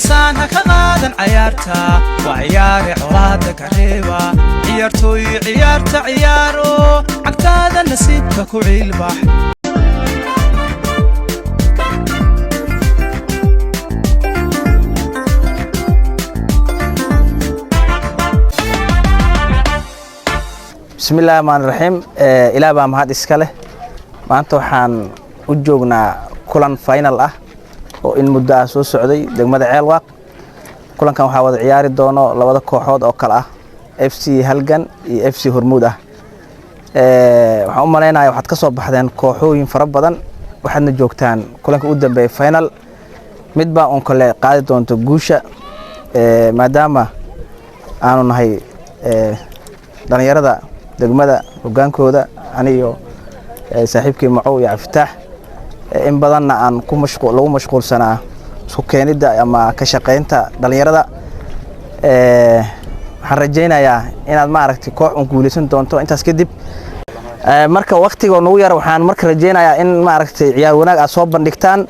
عسان هكذا عيارتا وعيار عراد كريبا عيارتوي عيارتا عيارو عكتادا نسيبك كوعيل بح بسم الله الرحمن الرحيم إلى بام هاد إسكاله ما أنتو حان وجوجنا كلن فاينل وإن مدة أسوس سعودي دقمة عيلواق كلن كان حاول عياري دونو لوضع كوحود أو كلا FC هلجن FC هرمودة وحوم مالينا يوحد كسب بحدين كوحوين فرب بدن وحدنا جوكتان كلن كقدم بفاينل مدبا أن كل قاعدة دون تجوشة ما دام أنا نهاي دنيا دقمة وجانكودا أنيو صاحبك معه يا فتح إن بدنا أن كم مشغول لو مشغول سنة سكاني دا أما كشقينتا دليرة حرجينا يا إن ما عرفت كوع ونقولسن تونتو أنت سكدب مركب وقتي ونوير وحان مركب رجينا يا إن ما عرفت عيار وناك أصوب بندكتان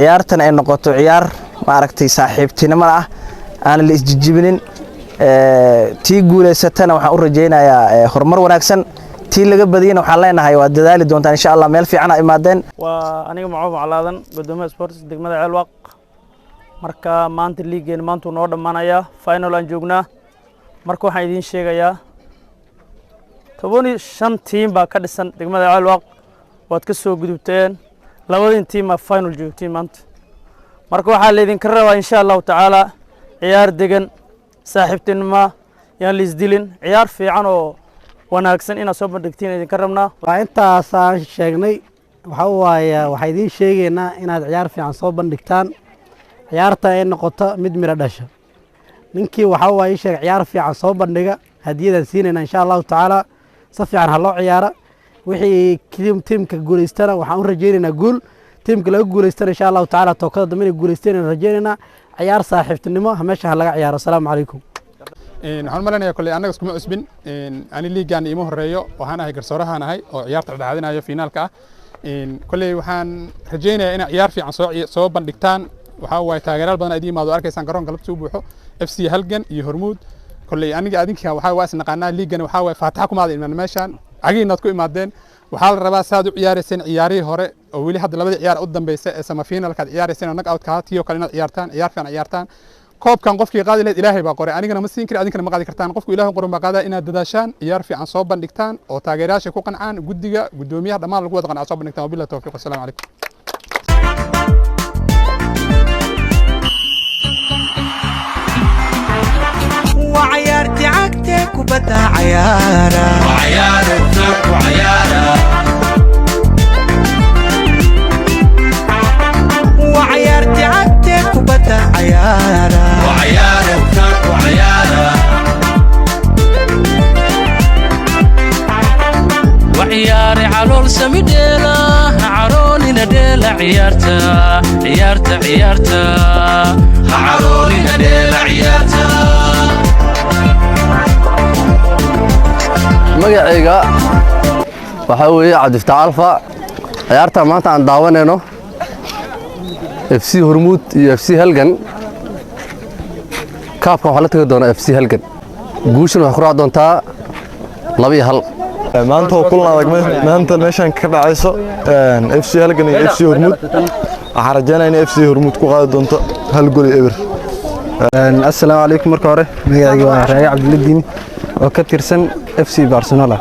عيارتنا إن نقطة عيار ما عرفت صاحبتنا مرة أنا اللي جبنين tii guuleysatana waxaan u rajeynayaa horumar wanaagsan tii laga badiyana waxaan leenahay waa dadaali doontaan insha Allah meel fiican ay imaadeen waa aniga macoob calaadan gudoomiyaha sports degmada Ceelwaq marka maanta liigeen maanta noo dhamaanaya final aan joognaa marka waxaan idin sheegayaa 15 team baa ka dhisan degmada Ceelwaq waad ka soo gudubteen labadii team final joogtiin maanta marka waxaa la idin ka rabaa insha Allah taala ciyaar degan saaxiibtinima yaan liisdilin ciyaar fiican oo wanaagsan ina soo bandhigtiin idin ka rabnaa intaas aan sheegnay waxa idin sheegaynaa inaad ciyaar fiican soo bandhigtaan ciyaarta ay noqoto mid mira dhasha ninkii waxa sheeg ciyaar fiican soo bandhiga hadiyadan siinayna insha Allah taala si fiican ha loo ciyaara wixii teamka guuleystana waxaan u rajeynaynaa guul teamka laga guuleystana insha Allah taala tookada dambe guuleystana rajeynaynaa عيار صاحب النمو همش هلا عيار السلام عليكم. نحن ملنا كل أنا اسمه أسبن أنا اللي جاني إيمه الريو وهنا هيك صورها أنا هاي وعيار تعد هذين هاي فينال كا كل وحن رجينا أنا عيار في عن صوب بندكتان وحاول تاجر بدنا قديم ما دوار كيسان كرون قلب سوبوحه FC هلجن يهرمود كل أنا قاعدين كها وحاول واسنا قناة ليجن وحاول فتحكم هذا من ماشان عجينا تكون مادين وحال ربع سادو عيار سن عياري هراء وولي حد لبدي عيار قدام بيس سما فينا لكاد عيار سن ونك أوت كهاتيو كلنا عيارتان عيار فين عيارتان كوب كان قفكي قاعد لد إلهي بقري أنا كنا مسين كري أدين كنا مقعد كرتان قفكي إلهي قرن بقعد إن الدداشان عيار في عصاب بندكتان أو تاجراش يكون عن جدية قدومية هذا ما القوة عن عصاب بندكتان وبالله توفيق والسلام عليكم. وعيارتي عكتك وبدا عيارة وعيارتك وعيارة وعيارتي عكتك وبدا عيارة وعيارتك وعيارة وعياري علول سميديلا عروني نديلا عيارتا عيارتا عيارتا عروني نديلا عيارتا magacayga waxa weeye Cabdi Alfa ciyaarta maanta aan daawanayno FC Hormuud iyo FC Halgan kaabka waxa la tagi doona FC Halgan guushan waxa ku raac doontaa 2-1 maanta oo kulan adag maanta meeshan ka dhacayso FC Halgan iyo FC Hormuud waxaan rajaynayaa in FC Hormuud ku qaadi doonto hal gool eber assalaamu calaykum marka hore magacayga waa Raayi Cabdiladiin oo ka tirsan FC Barcelona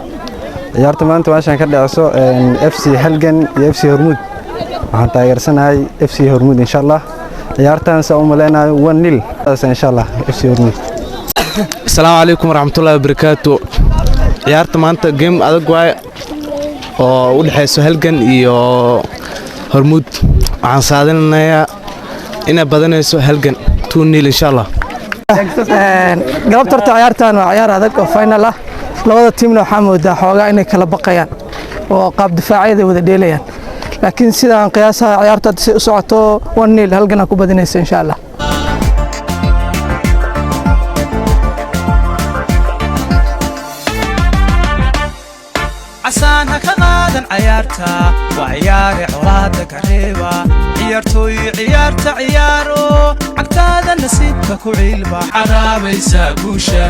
ciyaarta maanta meeshan ka dhacayso FC Halgan iyo FC Hormuud waxaan taageersanahay FC Hormuud insha Allah ciyaartan saa u maleynayo 1-0 insha Allah FC Hormuud assalaamu calaykum waraxmatullaahi wabarakaatu ciyaarta maanta game adag waay oo u dhaxayso Halgan iyo Hormuud waxaan saadinayaa inay badanayso Halgan 2-0 insha Allah galabta ciyaartan waa ciyaar adag oo final ah labada teamna waxa moodaa xoogaa inay kala baqayaan oo qaab difaaceed wada dheelayaan laakiin sidaan qiyaasaha ciyaarta si u socoto 1-0 Halgan ku badinaysa insha Allah casaan ha ka qaadan ciyaarta waa ciyaare colaada ka reeba ciyaartooy ciyaarta ciyaaro cagtaada nasiibka ku ciilba xaraabaysa guusha